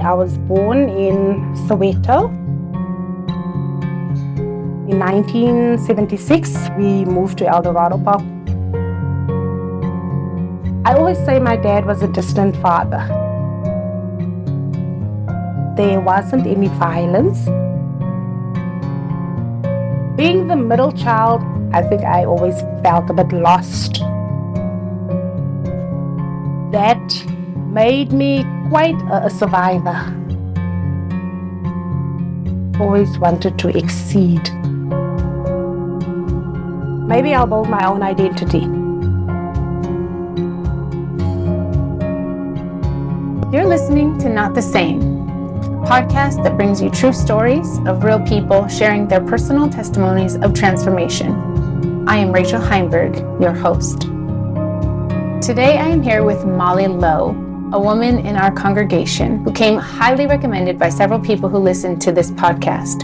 I was born in Soweto. In 1976, we moved to El Dorado Park. I always say my dad was a distant father. There wasn't any violence. Being the middle child, I think I always felt a bit lost. That made me quite a survivor. Always wanted to exceed. Maybe I'll build my own identity. You're listening to Not the Same, a podcast that brings you true stories of real people sharing their personal testimonies of transformation. I am Rachel Heimberg, your host. Today I am here with Molly Louw, a woman in our congregation who came highly recommended by several people who listened to this podcast.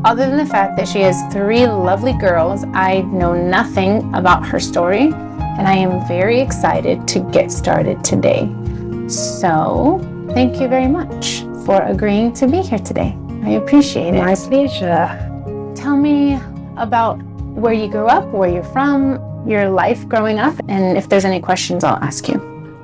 Other than the fact that she has 3 lovely girls, I know nothing about her story, and I am very excited to get started today. So, thank you very much for agreeing to be here today. I appreciate it. My pleasure. Tell me about where you grew up, where you're from, your life growing up, and if there's any questions, I'll ask you.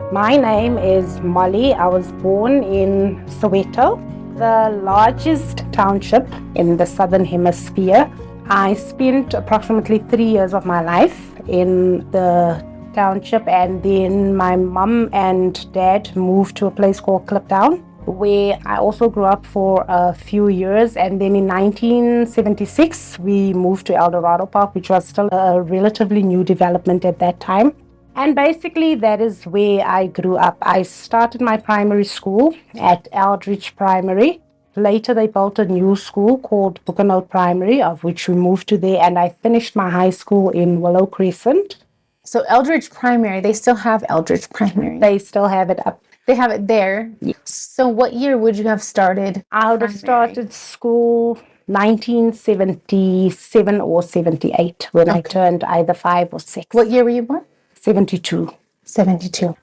My name is Molly. I was born in Soweto, the largest township in the Southern Hemisphere. I spent approximately 3 years of my life in the township, and then my mum and dad moved to a place called Kliptown, where I also grew up for a few years. And then in 1976, we moved to El Dorado Park, which was still a relatively new development at that time. And basically, that is where I grew up. I started my primary school at Eldridge Primary. Later, they built a new school called Boekenhout Primary, of which we moved to there. And I finished my high school in Willow Crescent. So Eldridge Primary, they still have Eldridge Primary. They still have it up. They have it there. Yes. So what year would you have started? I would have started school 1977 or 78 when I turned either 5 or 6. What year were you born? 72. 72.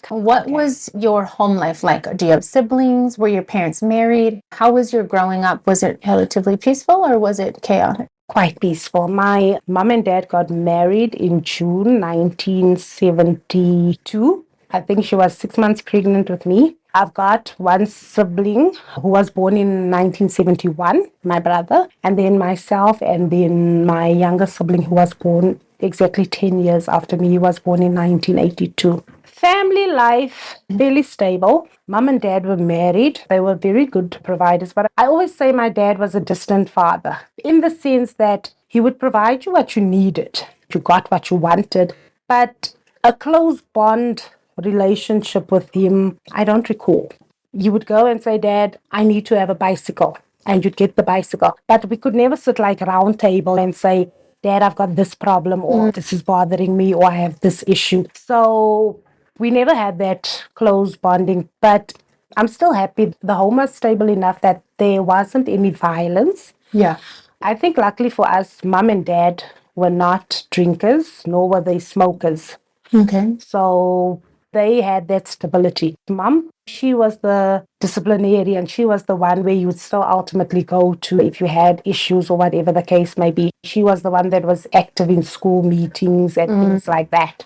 What was your home life like? Do you have siblings? Were your parents married? How was your growing up? Was it relatively peaceful or was it chaotic? Quite peaceful. My mom and dad got married in June 1972. I think she was 6 months pregnant with me. I've got one sibling who was born in 1971, my brother, and then myself, and then my younger sibling who was born exactly 10 years after me. He was born in 1982. Family life, fairly stable. Mom and dad were married. They were very good providers. But I always say my dad was a distant father, in the sense that he would provide you what you needed. You got what you wanted. But a close bond relationship with him, I don't recall. You would go and say, Dad, I need to have a bicycle. And you'd get the bicycle. But we could never sit like round table and say, Dad, I've got this problem, or this is bothering me, or I have this issue. So we never had that close bonding, but I'm still happy. The home was stable enough that there wasn't any violence. Yeah. I think luckily for us, Mom and Dad were not drinkers, nor were they smokers. Okay. So they had that stability. Mom, she was the disciplinarian. She was the one where you would still ultimately go to if you had issues or whatever the case may be. She was the one that was active in school meetings and things like that.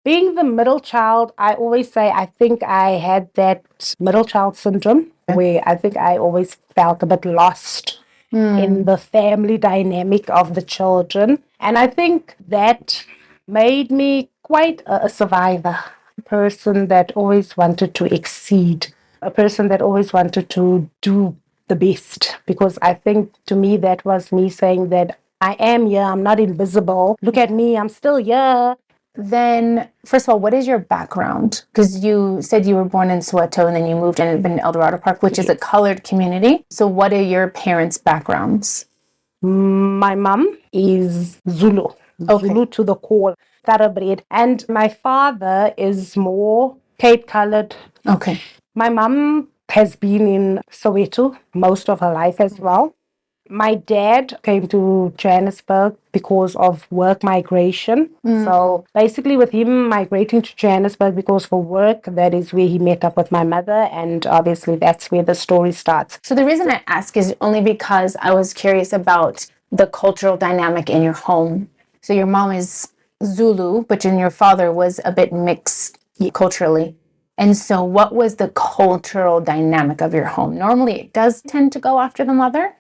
Being the middle child, I always say I think I had that middle child syndrome where I think I always felt a bit lost in the family dynamic of the children. And I think that made me quite a survivor, a person that always wanted to exceed, a person that always wanted to do the best. Because I think to me that was me saying that I am here, I'm not invisible. Look at me, I'm still here. Then, first of all, what is your background? Because you said you were born in Soweto and then you moved and been in El Dorado Park, which is a colored community. So what are your parents' backgrounds? My mom is Zulu. Zulu to the core, thoroughbred. And my father is more Cape colored. Okay. My mom has been in Soweto most of her life as well. My dad came to Johannesburg because of work migration. So basically, with him migrating to Johannesburg because for work, that is where he met up with my mother. And obviously, that's where the story starts. So the reason I ask is only because I was curious about the cultural dynamic in your home. So your mom is Zulu, but then your father was a bit mixed culturally. And so what was the cultural dynamic of your home? Normally, it does tend to go after the mother.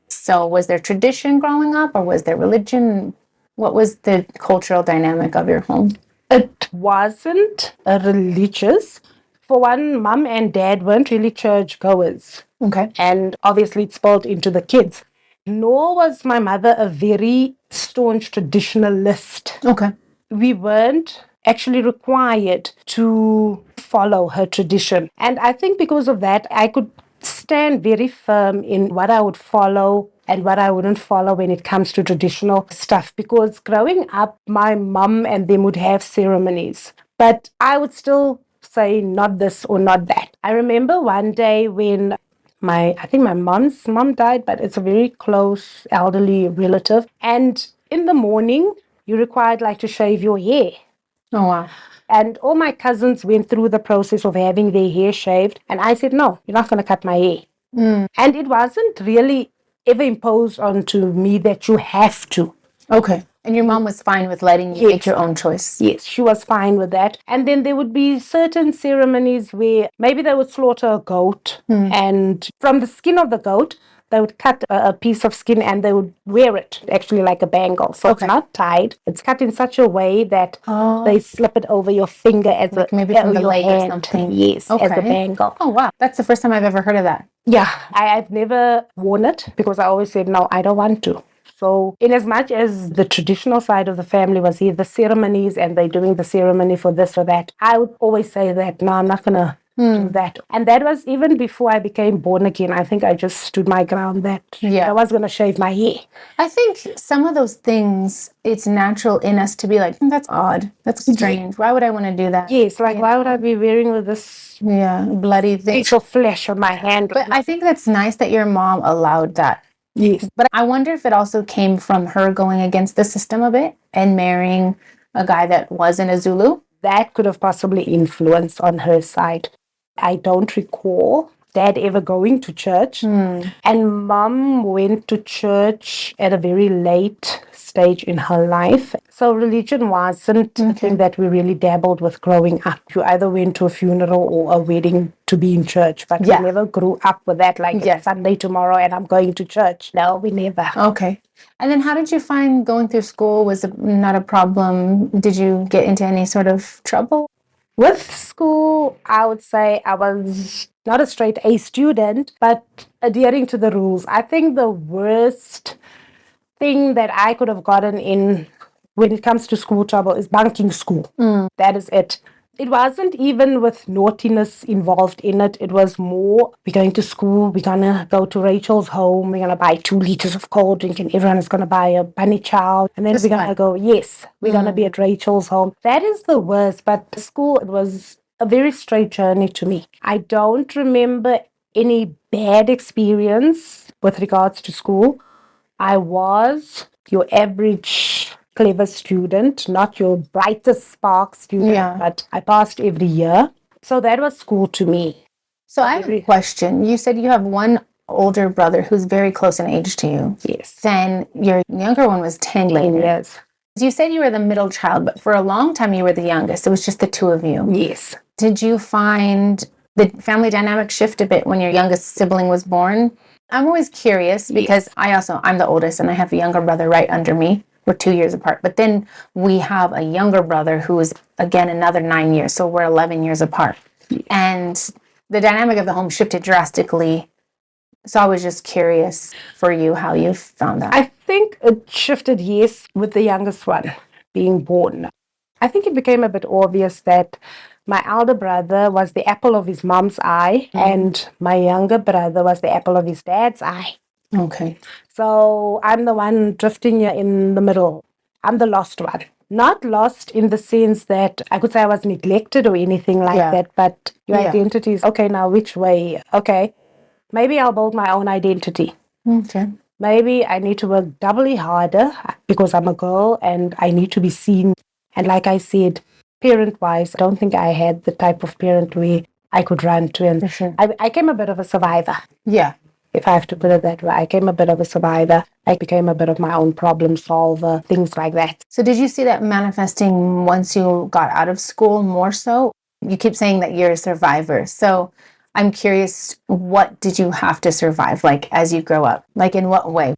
So was there tradition growing up, or was there religion? What was the cultural dynamic of your home? It wasn't a religious. For one, mum and dad weren't really church goers. Okay. And obviously, it spilled into the kids. Nor was my mother a very staunch traditionalist. Okay. We weren't actually required to follow her tradition. And I think because of that, I could stand very firm in what I would follow and what I wouldn't follow when it comes to traditional stuff. Because growing up, my mum and them would have ceremonies, but I would still say not this or not that. I remember one day when I think my mom's mom died, but it's a very close elderly relative. And in the morning, you're required like to shave your hair. Oh, wow. And all my cousins went through the process of having their hair shaved. And I said, no, you're not going to cut my hair. And it wasn't really ever imposed onto me that you have to. Okay. And your mom was fine with letting you make your own choice? Yes, she was fine with that. And then there would be certain ceremonies where maybe they would slaughter a goat, and from the skin of the goat, they would cut a piece of skin and they would wear it, actually like a bangle. So it's not tied. It's cut in such a way that they slip it over your finger as Like maybe from the your leg hand. or something. Yes, as a bangle. Oh, wow. That's the first time I've ever heard of that. Yeah, I've never worn it because I always said, no, I don't want to. So, in as much as the traditional side of the family was here, the ceremonies, and they're doing the ceremony for this or that, I would always say that, no, I'm not going to do that. And that was even before I became born again. I think I just stood my ground that I was going to shave my hair. I think some of those things, it's natural in us to be like, that's odd. That's strange. Why would I want to do that? Yes, like why would I be wearing with this bloody thing? piece of flesh on my hand? But I think that's nice that your mom allowed that. Yes. But I wonder if it also came from her going against the system a bit and marrying a guy that wasn't a Zulu. That could have possibly influenced on her side. I don't recall dad ever going to church. And mom went to church at a very late stage in her life. So religion wasn't a thing that we really dabbled with growing up. You either went to a funeral or a wedding to be in church, but we never grew up with that like it's Sunday tomorrow and I'm going to church. No, we never. Okay. And then how did you find going through school? Was it not a problem? Did you get into any sort of trouble? With school, I would say I was not a straight A student, but adhering to the rules. I think the worst thing that I could have gotten in when it comes to school trouble is bunking school. That is it. It wasn't even with naughtiness involved in it. It was more, we're going to school, we're going to go to Rachel's home, we're going to buy 2 liters of cold drink, and everyone is going to buy a bunny chow. And then we're going to go, we're going to be at Rachel's home. That is the worst. But school, it was a very straight journey to me. I don't remember any bad experience with regards to school. I was your average clever student, not your brightest spark student, but I passed every year. So that was school to me. So I have a question. You said you have one older brother who's very close in age to you. Yes. Then your younger one was 10 later. Yes. You said you were the middle child, but for a long time you were the youngest. It was just the two of you. Yes. Did you find the family dynamic shift a bit when your youngest sibling was born? I'm always curious because I'm the oldest and I have a younger brother right under me. We're 2 years apart. But then we have a younger brother who is, again, another 9 years. So we're 11 years apart. And the dynamic of the home shifted drastically. So I was just curious for you how you found that. I think it shifted, yes, with the youngest one being born. I think it became a bit obvious that my elder brother was the apple of his mom's eye and my younger brother was the apple of his dad's eye. Okay. So I'm the one drifting here in the middle. I'm the lost one. Not lost in the sense that I could say I was neglected or anything like that, but your identity is, okay, now which way? Okay, maybe I'll build my own identity. Okay. maybe I need to work doubly harder because I'm a girl and I need to be seen. And like I said, parent-wise, I don't think I had the type of parent where I could run to. And sure. I came a bit of a survivor. Yeah. If I have to put it that way, I came a bit of a survivor. I became a bit of my own problem solver, things like that. So did you see that manifesting once you got out of school more so? You keep saying that you're a survivor. So I'm curious, what did you have to survive like as you grow up? Like in what way?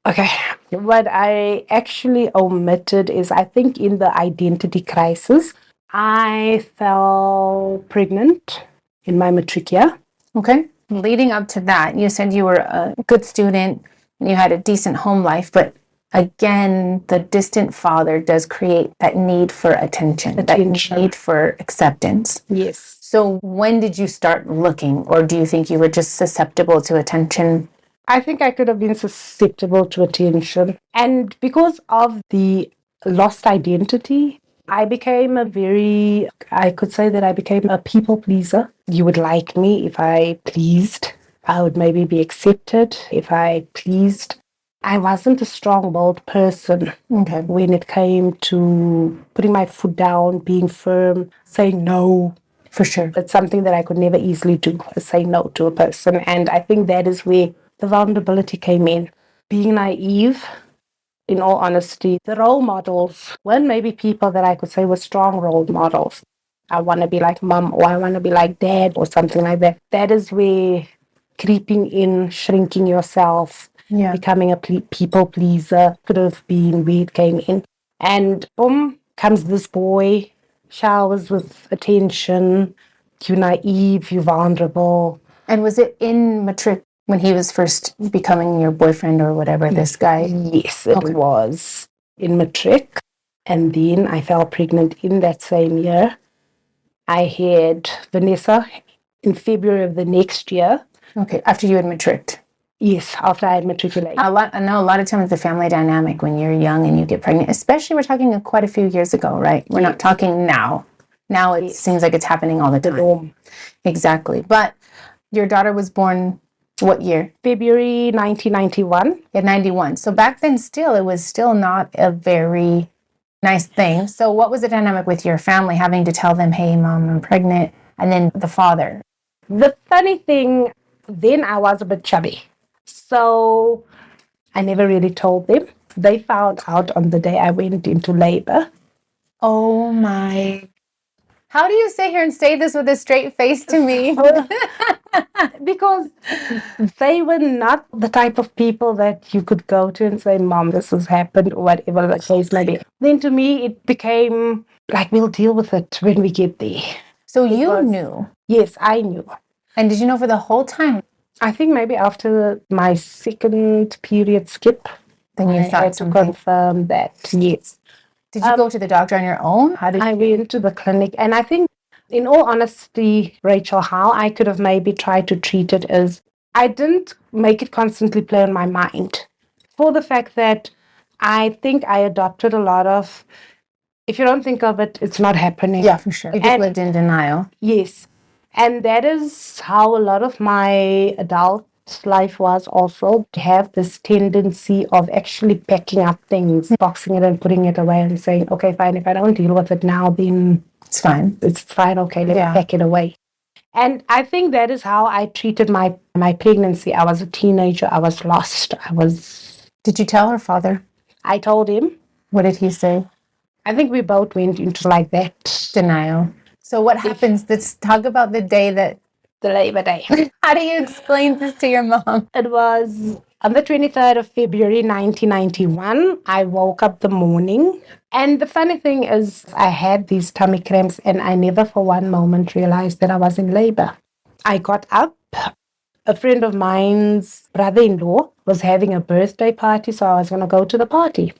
Okay, what I actually omitted is I think in the identity crisis, I fell pregnant in my matric year. Okay. Leading up to that, you said you were a good student and you had a decent home life, but again, the distant father does create that need for attention. That need for acceptance. Yes. So when did you start looking, or do you think you were just susceptible to attention? I think I could have been susceptible to attention. And because of the lost identity, I became I could say that I became a people pleaser. You would like me if I pleased. I would maybe be accepted if I pleased. I wasn't a strong-willed person when it came to putting my foot down, being firm, saying no. For sure. It's something that I could never easily do, say no to a person. And I think that is where the vulnerability came in. Being naive, in all honesty, the role models weren't maybe people that I could say were strong role models. I want to be like mom, or I want to be like dad, or something like that. That is where creeping in, shrinking yourself, becoming a people pleaser could have been where it came in. And boom, comes this boy, showers with attention. You're naive, you're vulnerable. And was it in matric when he was first becoming your boyfriend or whatever, this guy? Yes, it was in matric. And then I fell pregnant in that same year. I had Vanessa in February of the next year. Okay, after you had matricked. Yes, after I had matriculated. I know a lot of times the family dynamic when you're young and you get pregnant, especially we're talking quite a few years ago, right? We're not talking now. Now it seems like it's happening all the time. The norm. Exactly. But your daughter was born what year? February 1991. Yeah, 91. So back then still, it was still not a very nice thing. So what was the dynamic with your family having to tell them, hey, mom, I'm pregnant? And then the father? The funny thing, then I was a bit chubby. So I never really told them. They found out on the day I went into labor. Oh my. How do you sit here and say this with a straight face to me? Because they were not the type of people that you could go to and say, Mom, this has happened, or whatever the case may be. Then to me, it became like, we'll deal with it when we get there. So you knew? Yes, I knew. And did you know for the whole time? I think maybe after my second period skip, then you had to confirm that, yes. Did you go to the doctor on your own? How did I went to the clinic, and I think, in all honesty, Rachel, how I could have maybe tried to treat it is I didn't make it constantly play on my mind, for the fact that I think I adopted a lot of, if you don't think of it, it's not happening. Yeah, for sure. You just lived in denial. Yes. And that is how a lot of my adult life was also, to have this tendency of actually packing up things, boxing it and putting it away and saying, okay, fine, if I don't deal with it now, then it's fine. It's fine, okay, let's pack it away. And I think that is how I treated my pregnancy. I was a teenager. I was lost. Did you tell her father? I told him. What did he say? I think we both went into like that. Denial. So what happens? Let's talk about the day that... The Labor Day. How do you explain this to your mom? It was on the 23rd of February, 1991. I woke up the morning. And the funny thing is, I had these tummy cramps and I never for one moment realized that I was in labor. I got up. A friend of mine's brother-in-law was having a birthday party, so I was going to go to the party.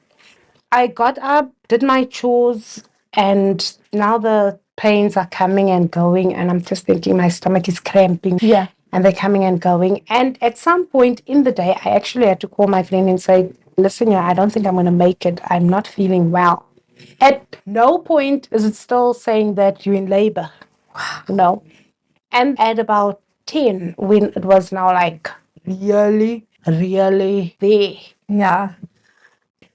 I got up, did my chores, and now the pains are coming and going, and I'm just thinking my stomach is cramping. Yeah. And they're coming and going. And at some point in the day, I actually had to call my friend and say, listen, I don't think I'm going to make it. I'm not feeling well. At no point is it still saying that you're in labor. Wow. No. And at about 10, when it was now like really really there. Yeah.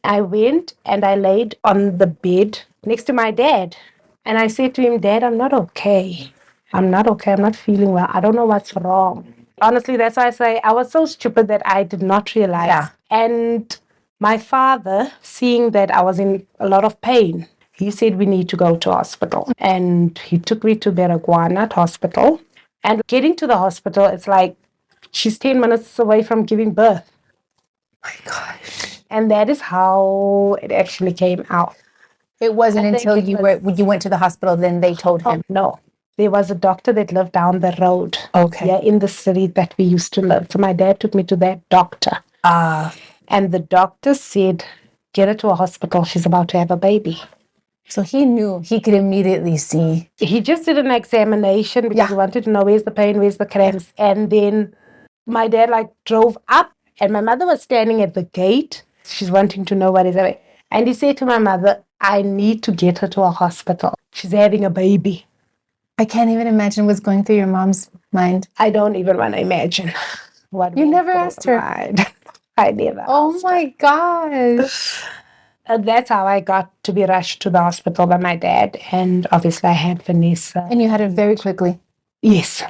I went and I laid on the bed next to my dad. And I said to him, Dad, I'm not okay. I'm not okay. I'm not feeling well. I don't know what's wrong. Honestly, that's why I say I was so stupid that I did not realize. Yeah. And my father, seeing that I was in a lot of pain, he said we need to go to hospital. And he took me to Beragwana hospital. And getting to the hospital, it's like she's 10 minutes away from giving birth. My gosh. And that is how it actually came out. It wasn't I think until it you went to the hospital, then they told him. No, there was a doctor that lived down the road. Okay. Yeah, in the city that we used to live. So my dad took me to that doctor. And the doctor said, get her to a hospital. She's about to have a baby. So he knew, he could immediately see. He just did an examination because he wanted to know where's the pain, where's the cramps. And then my dad drove up and my mother was standing at the gate. She's wanting to know what is happening. And he said to my mother, I need to get her to a hospital. She's having a baby. I can't even imagine what's going through your mom's mind. I don't even want to imagine what. You never asked her? I never. Oh my gosh. And that's how I got to be rushed to the hospital by my dad. And obviously I had Vanessa. And you had her very quickly? Yes.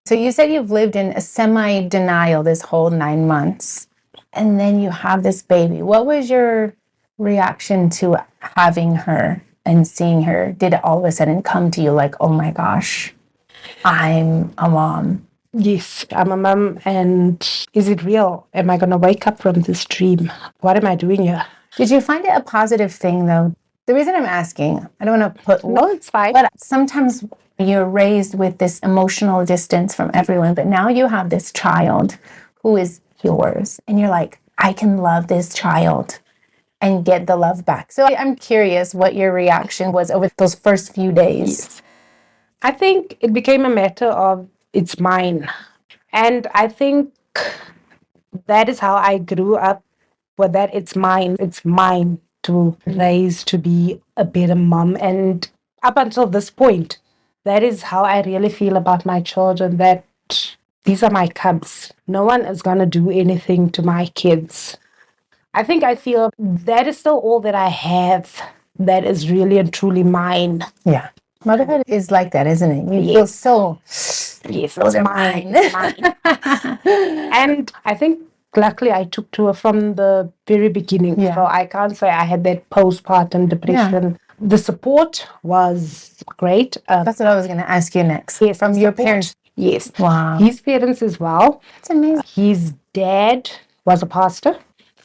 So you said you've lived in a semi-denial this whole 9 months. And then you have this baby. What was your reaction to having her and seeing her? Did it all of a sudden come to you like, oh my gosh, I'm a mom? Yes, I'm a mom. And is it real? Am I going to wake up from this dream? What am I doing here? Did you find it a positive thing, though? The reason I'm asking, I don't want to put... No, it's fine. But sometimes you're raised with this emotional distance from everyone, but now you have this child who is yours, and you're like, I can love this child and get the love back. So I'm curious what your reaction was over those first few days. Yes. I think it became a matter of it's mine. And I think that is how I grew up. Well, that it's mine to raise to be a better mom. And up until this point, that is how I really feel about my children, that these are my cubs. No one is going to do anything to my kids. I think I feel that is still all that I have that is really and truly mine. Yeah. Motherhood is like that, isn't it? You feel so... Yes, those are mine. And I think luckily I took to her from the very beginning. Yeah. So I can't say I had that postpartum depression. Yeah. The support was great. That's what I was going to ask you next. Yes, from your parents. Yes. Wow. His parents as well. That's amazing. His dad was a pastor.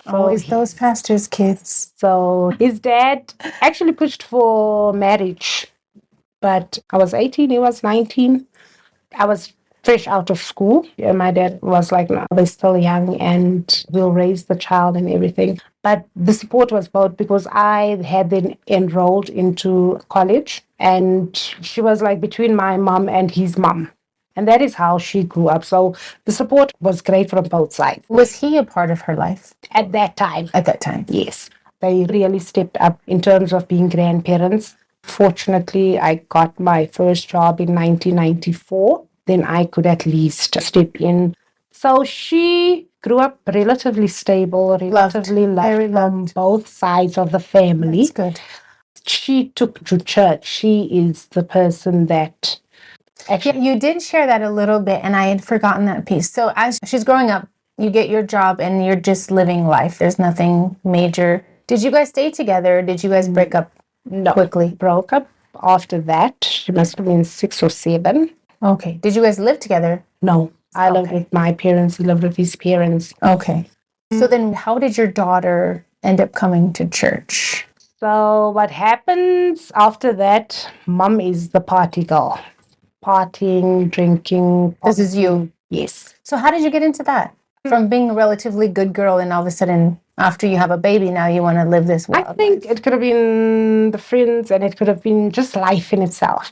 Always those pastors' kids. So his dad actually pushed for marriage. But I was 18, he was 19. I was fresh out of school. And my dad was like, no, they're still young and we'll raise the child and everything. But the support was both because I had then enrolled into college and she was like between my mom and his mom. And that is how she grew up. So the support was great from both sides. Was he a part of her life? At that time. At that time. Yes. They really stepped up in terms of being grandparents. Fortunately, I got my first job in 1994. Then I could at least step in. So she grew up relatively stable, relatively loved from both sides of the family. That's good. She took to church. She is the person that actually... You did share that a little bit, and I had forgotten that piece. So as she's growing up, you get your job, and you're just living life. There's nothing major. Did you guys stay together? Or did you guys break up? No, quickly. Broke up after that. She must have been 6 or 7. Okay. Did you guys live together? No. I lived with my parents. He lived with his parents. Okay. So then how did your daughter end up coming to church? So what happens after that, mom is the party girl. Partying, drinking. This is you? Yes. So how did you get into that? From being a relatively good girl and all of a sudden... After you have a baby, now you want to live this wild I think life. It could have been the friends and it could have been just life in itself.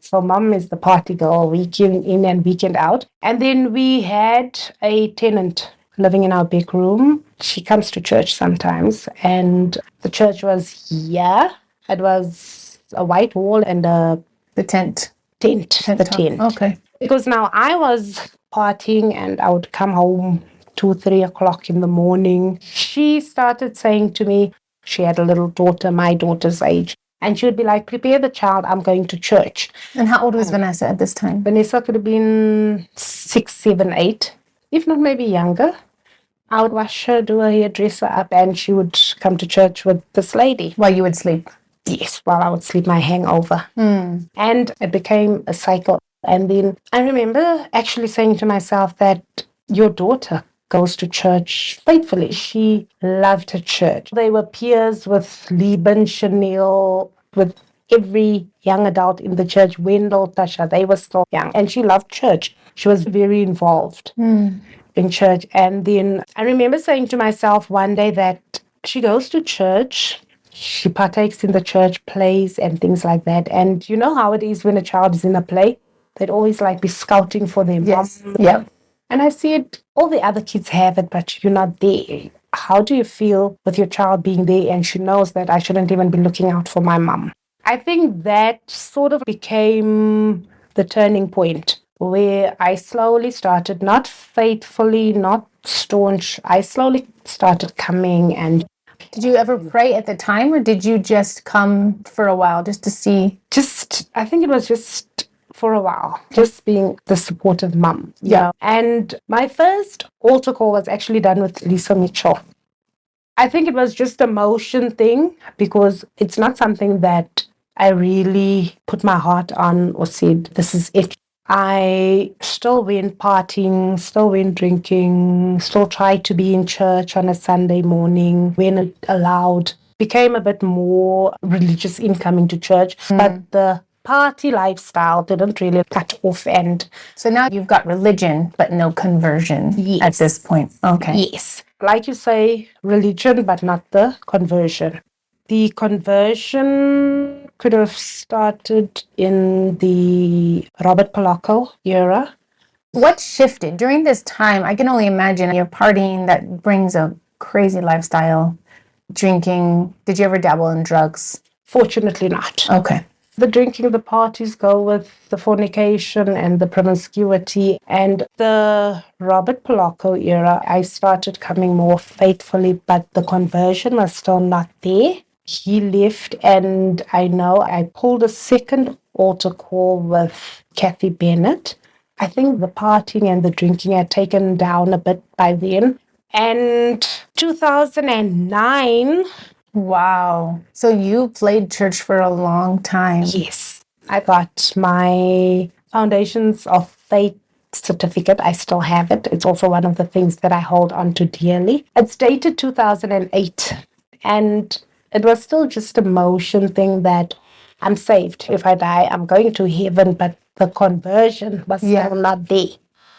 So mom is the party girl, weekend in and weekend out. And then we had a tenant living in our big room. She comes to church sometimes. And the church was here. It was a white wall and the tent. The tent. Okay. Because now I was partying and I would come home 2, 3 o'clock in the morning. She started saying to me, she had a little daughter, my daughter's age, and she would be like, prepare the child, I'm going to church. And how old was Vanessa at this time? Vanessa could have been 6, 7, 8, if not maybe younger. I would wash her, do her hair, dress her up, and she would come to church with this lady. While you would sleep? Yes, while I would sleep my hangover. And it became a cycle. And then I remember actually saying to myself that your daughter goes to church faithfully. She loved her church. They were peers with Lieben, Chanel, with every young adult in the church, Wendell, Tasha, they were still young. And she loved church. She was very involved in church. And then I remember saying to myself one day that she goes to church, she partakes in the church plays and things like that. And you know how it is when a child is in a play? They'd always like be scouting for their Yes. mom. Yep. And I said, all the other kids have it, but you're not there. How do you feel with your child being there and she knows that I shouldn't even be looking out for my mom? I think that sort of became the turning point where I slowly started, not faithfully, not staunch, I slowly started coming. And did you ever pray at the time, or did you just come for a while just to see? I think it was just for a while, just being the supportive mum. Yeah. And my first altar call was actually done with Lisa Mitchell. I think it was just a motion thing because it's not something that I really put my heart on or said, this is it. I still went partying, still went drinking, still tried to be in church on a Sunday morning when it allowed. Became a bit more religious in coming to church, but the party lifestyle didn't really cut off. And so now you've got religion, but no conversion at this point. Okay. Yes. Like you say, religion, but not the conversion. The conversion could have started in the Robert Polacco era. What shifted during this time? I can only imagine you're partying that brings a crazy lifestyle, drinking. Did you ever dabble in drugs? Fortunately not. Okay. The drinking, the parties go with the fornication and the promiscuity. And the Robert Polacco era, I started coming more faithfully, but the conversion was still not there. He left, and I know I pulled a second altar call with Kathy Bennett. I think the partying and the drinking had taken down a bit by then. And 2009... Wow. So you played church for a long time. Yes. I got my Foundations of Faith certificate. I still have it. It's also one of the things that I hold on to dearly. It's dated 2008. And it was still just a motion thing that I'm saved. If I die, I'm going to heaven. But the conversion was still not there.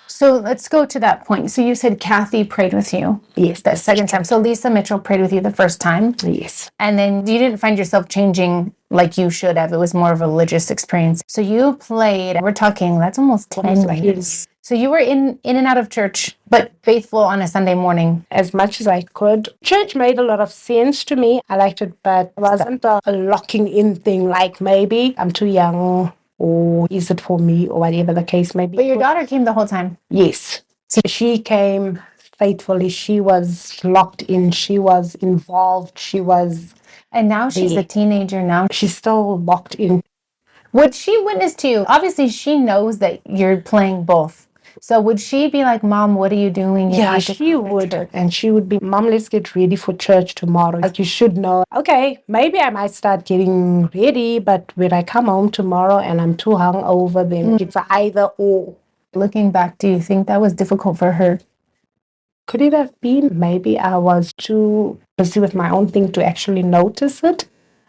So let's go to that point. So you said Kathy prayed with you. Yes. The second time. So Lisa Mitchell prayed with you the first time. Yes. And then you didn't find yourself changing like you should have. It was more of a religious experience. So you played, we're talking, that's almost 10 years. So you were in and out of church, but faithful on a Sunday morning. As much as I could. Church made a lot of sense to me. I liked it, but it wasn't a locking in thing like maybe I'm too young, or is it for me, or whatever the case may be. But your daughter came the whole time. Yes. She came faithfully. She was locked in. She was involved. She was... And now she's a teenager now. She's still locked in. Would she witness to you? Obviously, she knows that you're playing both. So would she be like, Mom, what are you doing? Yeah, she would. And she would be, Mom, let's get ready for church tomorrow. Like, you should know, okay, maybe I might start getting ready, but when I come home tomorrow and I'm too hungover, then it's either or. Looking back, do you think that was difficult for her? Could it have been? Maybe I was too busy with my own thing to actually notice it.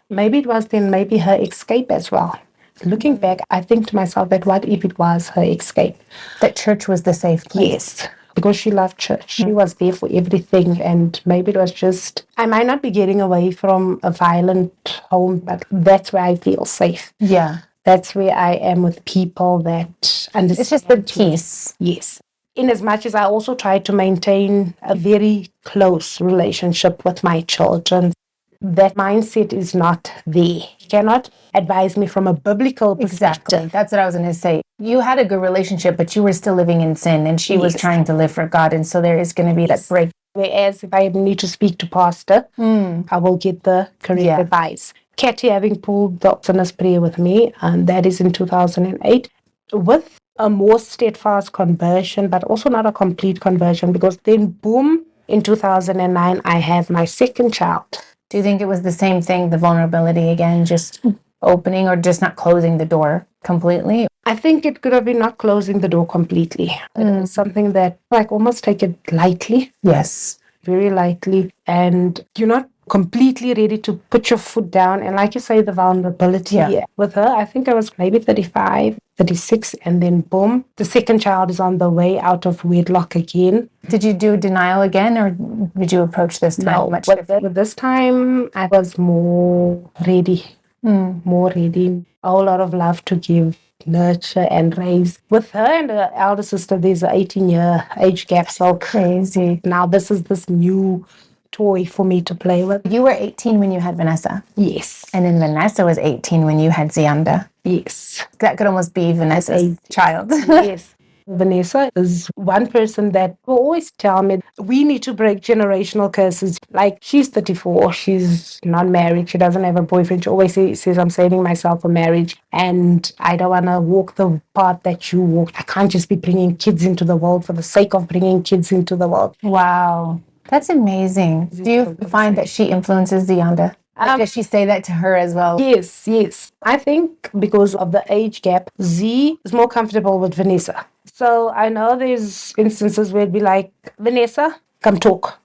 Maybe it was then maybe her escape as well. Looking back, I think to myself that what if it was her escape? That church was the safe place. Yes, because she loved church. She was there for everything, and maybe it was just, I might not be getting away from a violent home, but that's where I feel safe. Yeah. That's where I am with people that understand. It's just the peace. Yes. In as much as I also try to maintain a very close relationship with my children. that mindset is not there. You cannot advise me from a biblical perspective. Exactly. That's what I was going to say. You had a good relationship, but you were still living in sin, and she was trying to live for God. And so there is going to be that break. Whereas if I need to speak to pastor, I will get the correct advice. Katie having pulled the sinner's prayer with me, and that is in 2008, with a more steadfast conversion, but also not a complete conversion, because then boom, in 2009, I have my second child. Do you think it was the same thing, the vulnerability again, just opening or just not closing the door completely? I think it could have been not closing the door completely. It was something that, like, almost take it lightly. Yes. Very lightly. And you're not completely ready to put your foot down. And like you say, the vulnerability with her, I think I was maybe 35, 36, and then boom, the second child is on the way out of wedlock again. Did you do denial again, or did you approach this time much different? With this time, I was more ready. More ready. A whole lot of love to give, nurture and raise. With her and her elder sister, there's an 18-year age gap. So Crazy. now this is this new toy for me to play with. You were 18 when you had Vanessa. Yes. And then Vanessa was 18 when you had Zianda. Yes. That could almost be Vanessa's child. Yes. Vanessa is one person that will always tell me we need to break generational curses. Like, she's 34, she's not married, she doesn't have a boyfriend. She always says, I'm saving myself for marriage and I don't want to walk the path that you walk. I can't just be bringing kids into the world for the sake of bringing kids into the world. Wow. That's amazing. Do you find that she influences Zianda? Does she say that to her as well? Yes, yes. I think because of the age gap, Z is more comfortable with Vanessa. So I know there's instances where it'd be like, Vanessa, come talk.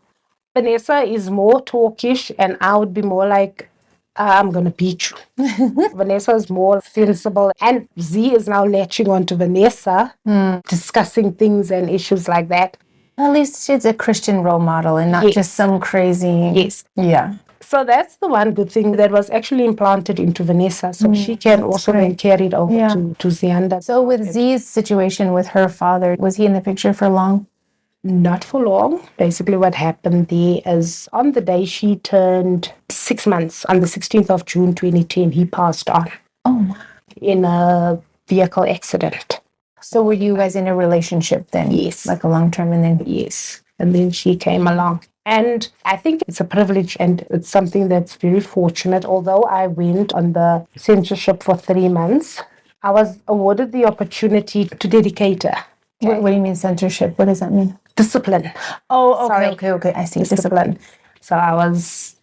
Vanessa is more talkish and I would be more like, I'm going to beat you. Vanessa is more sensible. And Z is now latching on to Vanessa, discussing things and issues like that. At least she's a Christian role model and not just some crazy... Yes. Yeah. So that's the one good thing that was actually implanted into Vanessa. So she can also then carry it over to Zianda. So with Z's situation with her father, was he in the picture for long? Not for long. Basically what happened there is on the day she turned 6 months, on the 16th of June 2010, he passed on. Oh, in a vehicle accident. So were you guys in a relationship then? Yes. Like a long-term and then... Yes. And then she came along. And I think it's a privilege and it's something that's very fortunate. Although I went on the censorship for 3 months, I was awarded the opportunity to dedicate her. Okay. What do you mean censorship? What does that mean? Discipline. Oh, okay. I see. Discipline. So I was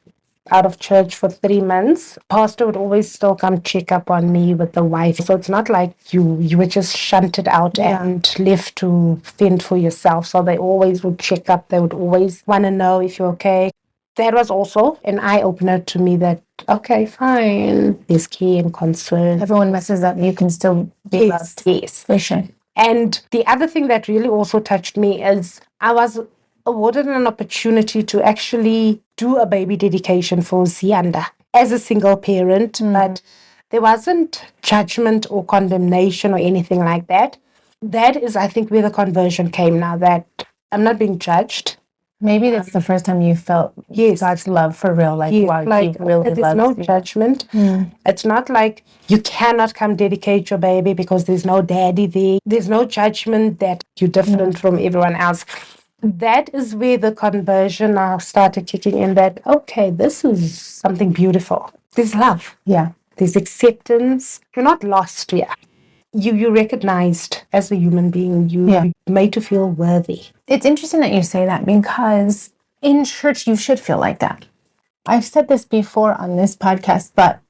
out of church for 3 months. Pastor would always still come check up on me with the wife. So it's not like you were just shunted out and left to fend for yourself. So they always would check up. They would always want to know if you're okay. That was also an eye-opener to me that, okay, fine, there's care and concern. Everyone messes up. You can still be loved. Yes. For sure. And the other thing that really also touched me is I was awarded an opportunity to actually do a baby dedication for Zianda as a single parent, but there wasn't judgment or condemnation or anything like that. That is, I think, where the conversion came now, that I'm not being judged. Maybe that's the first time you felt God's love for real. Like, wow, like, he really there's no judgment. It's not like you cannot come dedicate your baby because there's no daddy there. There's no judgment that you're different from everyone else. That is where the conversion now started kicking in, that, okay, this is something beautiful. There's love. Yeah. There's acceptance. You're not lost here. You're recognized as a human being. You're made to feel worthy. It's interesting that you say that because in church, you should feel like that. I've said this before on this podcast, but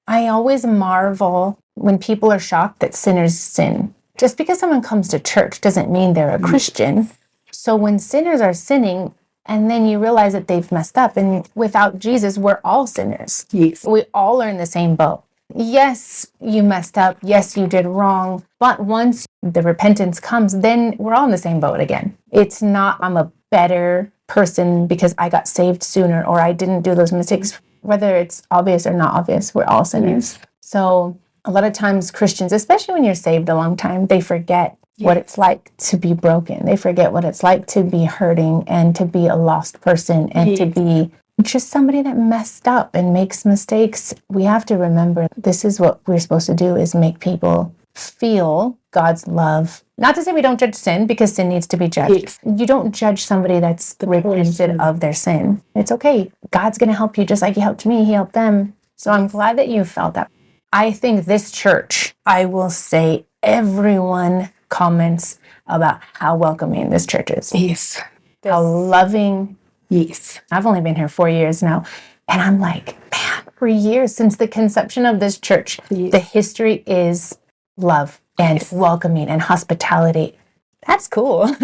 I always marvel when people are shocked that sinners sin. Just because someone comes to church doesn't mean they're a Christian. So when sinners are sinning, and then you realize that they've messed up, and without Jesus, we're all sinners. Yes. We all are in the same boat. Yes, you messed up. Yes, you did wrong. But once the repentance comes, then we're all in the same boat again. It's not, I'm a better person because I got saved sooner or I didn't do those mistakes. Whether it's obvious or not obvious, we're all sinners. Yes. So a lot of times Christians, especially when you're saved a long time, they forget what it's like to be broken. They forget what it's like to be hurting and to be a lost person and to be just somebody that messed up and makes mistakes. We have to remember this is what we're supposed to do, is make people feel God's love. Not to say we don't judge sin, because sin needs to be judged. Yes. You don't judge somebody that's repented of their sin. It's okay. God's going to help you just like he helped me, he helped them. So I'm glad that you felt that. I think this church, I will say, everyone comments about how welcoming this church is. Yes. How loving. Yes. I've only been here 4 years now. And I'm like, man, for years, since the conception of this church, the history is love and welcoming and hospitality. That's cool.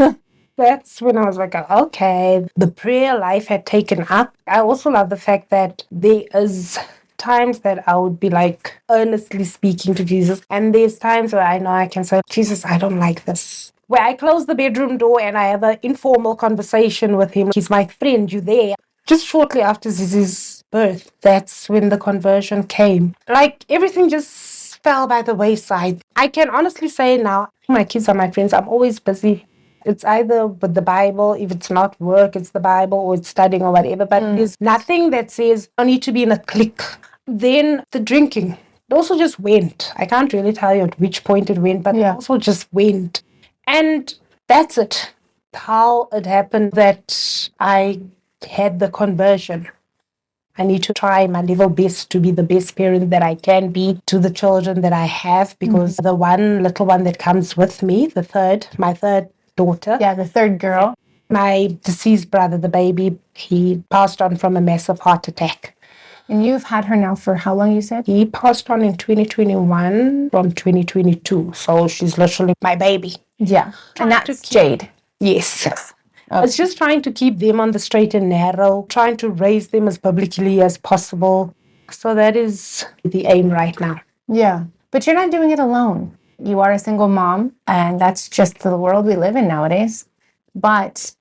That's when I was like, okay, the prayer life had taken up. I also love the fact that there is times that I would be like earnestly speaking to Jesus. And there's times where I know I can say, Jesus, I don't like this. Where I close the bedroom door and I have an informal conversation with him. He's my friend, you there? Just shortly after Zizi's birth, that's when the conversion came. Like everything just fell by the wayside. I can honestly say now, my kids are my friends. I'm always busy. It's either with the Bible, if it's not work, it's the Bible, or it's studying or whatever. But there's nothing that says I need to be in a clique. Then the drinking, it also just went. I can't really tell you at which point it went, but it also just went. And that's it. How it happened that I had the conversion. I need to try my level best to be the best parent that I can be to the children that I have, because the one little one that comes with me, my third daughter. Yeah, the third girl. My deceased brother, the baby, he passed on from a massive heart attack. And you've had her now for how long, you said? He passed on in 2021 from 2022. So she's literally my baby. Yeah. And that's Jade. Yes. It's just trying to keep them on the straight and narrow, trying to raise them as publicly as possible. So that is the aim right now. Yeah. But you're not doing it alone. You are a single mom, and that's just the world we live in nowadays. But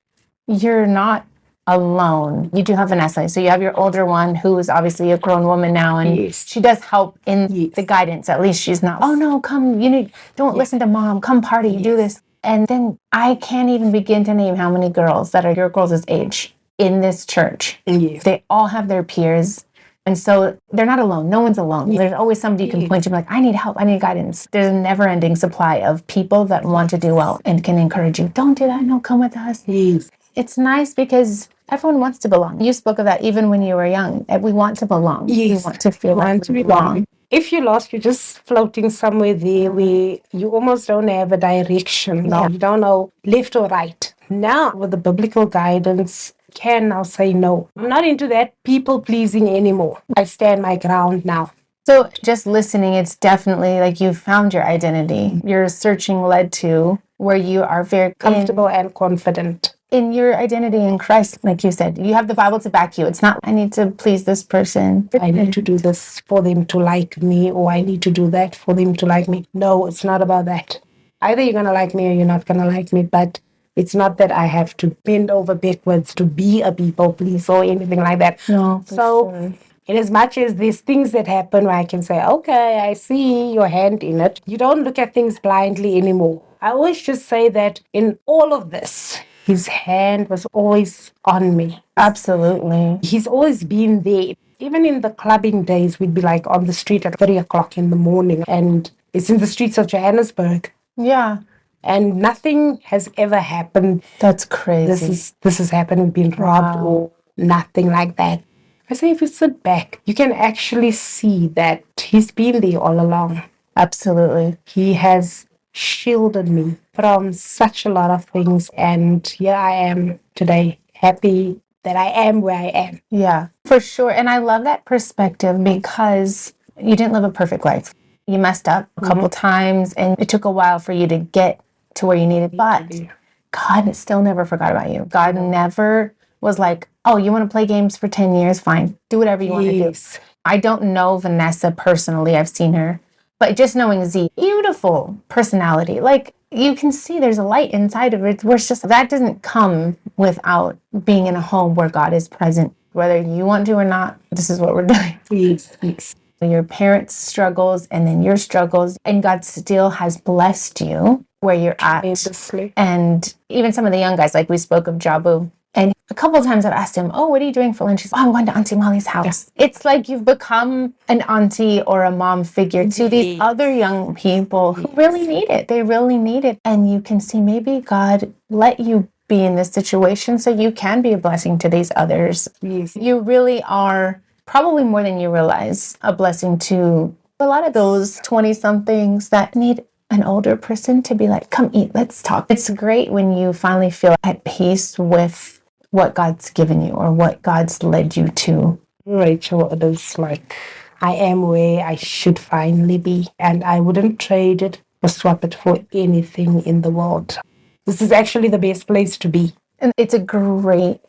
you're not alone. You do have Vanessa. So you have your older one, who is obviously a grown woman now, and she does help in the guidance. At least she's not, oh no, come, don't listen to mom, come party, do this. And then I can't even begin to name how many girls that are your girls' age in this church. They all have their peers. And so they're not alone. No one's alone. There's always somebody you can point to, like, I need help, I need guidance. There's a never-ending supply of people that want to do well and can encourage you. Don't do that. No, come with us. It's nice because everyone wants to belong. You spoke of that even when you were young. We want to belong. We want to feel like we belong. If you're lost, you're just floating somewhere there where you almost don't have a direction. No, you don't know left or right. Now, with the biblical guidance, can now say no. I'm not into that people-pleasing anymore. I stand my ground now. So just listening, it's definitely like you've found your identity. Your searching led to where you are very comfortable and confident in your identity in Christ. Like you said, you have the Bible to back you. It's not, I need to please this person. I need to do this for them to like me, or I need to do that for them to like me. No, it's not about that. Either you're going to like me or you're not going to like me, but it's not that I have to bend over backwards to be a people pleaser or anything like that. No, so in as much as there's things that happen where I can say, okay, I see your hand in it, you don't look at things blindly anymore. I always just say that in all of this, his hand was always on me. Absolutely. He's always been there. Even in the clubbing days, we'd be like on the street at 3 o'clock in the morning, and it's in the streets of Johannesburg. Yeah. And nothing has ever happened. That's crazy. This has happened. We've been robbed or nothing like that. I say if you sit back, you can actually see that he's been there all along. Absolutely. He has shielded me from such a lot of things. And here I am today, happy that I am where I am. Yeah, for sure. And I love that perspective because you didn't live a perfect life. You messed up a couple times, and it took a while for you to get to where you needed. But God still never forgot about you. God never was like, oh, you want to play games for 10 years? Fine. Do whatever you want to do. I don't know Vanessa personally. I've seen her. But just knowing Z, beautiful personality. Like, you can see there's a light inside of it. Where it's just, that doesn't come without being in a home where God is present. Whether you want to or not, this is what we're doing. Yes. Your parents' struggles and then your struggles, and God still has blessed you where you're at. Tremendously. And even some of the young guys, like we spoke of Jabu, and a couple of times I've asked him, oh, what are you doing for lunch? He's, oh, I'm going to Auntie Molly's house. Yeah. It's like you've become an auntie or a mom figure to these other young people who really need it. They really need it. And you can see maybe God let you be in this situation so you can be a blessing to these others. Yes. You really are, probably more than you realize, a blessing to a lot of those 20-somethings that need an older person to be like, come eat, let's talk. It's great when you finally feel at peace with what God's given you or what God's led you to. Rachel, it is like I am where I should finally be, and I wouldn't trade it or swap it for anything in the world. This is actually the best place to be. And it's a great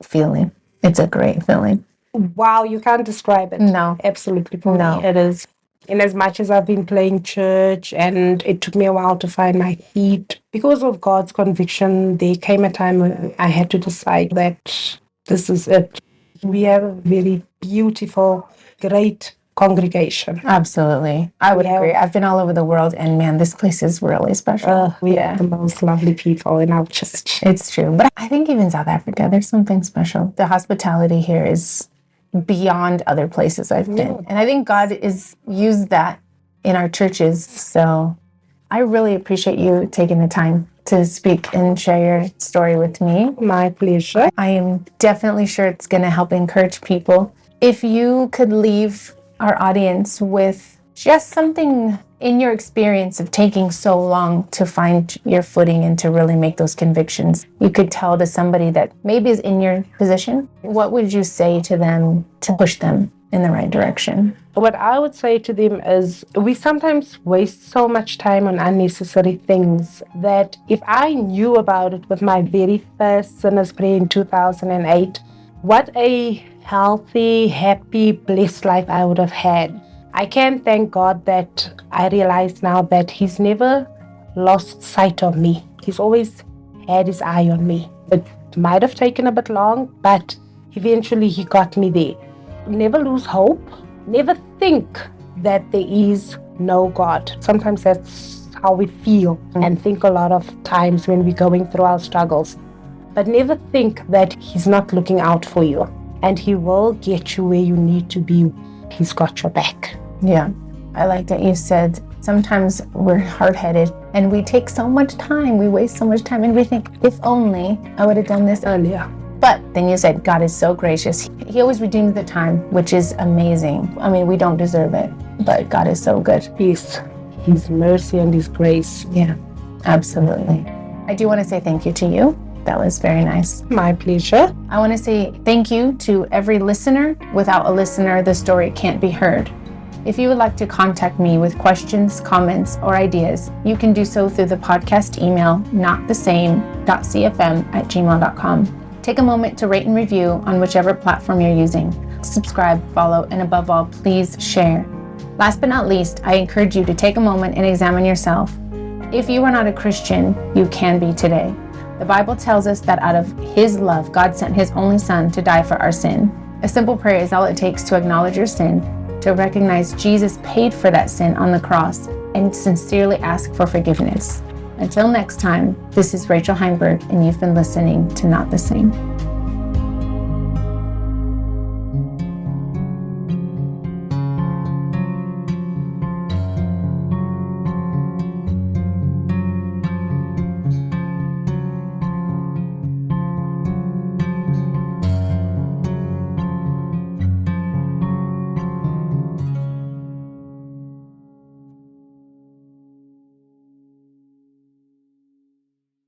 feeling. It's a great feeling. Wow, you can't describe it. No. Absolutely. For me, it is. In as much as I've been playing church and it took me a while to find my feet, because of God's conviction, there came a time when I had to decide that this is it. We have a very beautiful, great congregation. Absolutely. I would agree. I've been all over the world and man, this place is really special. We have the most lovely people in our church. It's true. But I think even South Africa, there's something special. The hospitality here is beyond other places I've been. And I think God has used that in our churches. So I really appreciate you taking the time to speak and share your story with me. My pleasure. I am definitely sure it's going to help encourage people. If you could leave our audience with just something in your experience of taking so long to find your footing and to really make those convictions, you could tell to somebody that maybe is in your position, what would you say to them to push them in the right direction? What I would say to them is we sometimes waste so much time on unnecessary things that if I knew about it with my very first sinner's prayer in 2008, what a healthy, happy, blessed life I would have had. I can thank God that I realize now that He's never lost sight of me. He's always had His eye on me. It might have taken a bit long, but eventually He got me there. Never lose hope. Never think that there is no God. Sometimes that's how we feel and think a lot of times when we're going through our struggles. But never think that He's not looking out for you. And He will get you where you need to be. He's got your back. Yeah. I like that you said sometimes we're hard-headed and we take so much time. We waste so much time and we think, if only I would have done this earlier. But then you said God is so gracious. He always redeems the time, which is amazing. I mean, we don't deserve it, but God is so good. Yes. His mercy and His grace. Yeah, absolutely. I do want to say thank you to you. That was very nice. My pleasure. I want to say thank you to every listener. Without a listener, the story can't be heard. If you would like to contact me with questions, comments, or ideas, you can do so through the podcast email, notthesame.cfm@gmail.com. Take a moment to rate and review on whichever platform you're using. Subscribe, follow, and above all, please share. Last but not least, I encourage you to take a moment and examine yourself. If you are not a Christian, you can be today. The Bible tells us that out of His love, God sent His only Son to die for our sin. A simple prayer is all it takes to acknowledge your sin, to recognize Jesus paid for that sin on the cross, and sincerely ask for forgiveness. Until next time, this is Rachel Heimberg, and you've been listening to Not the Same.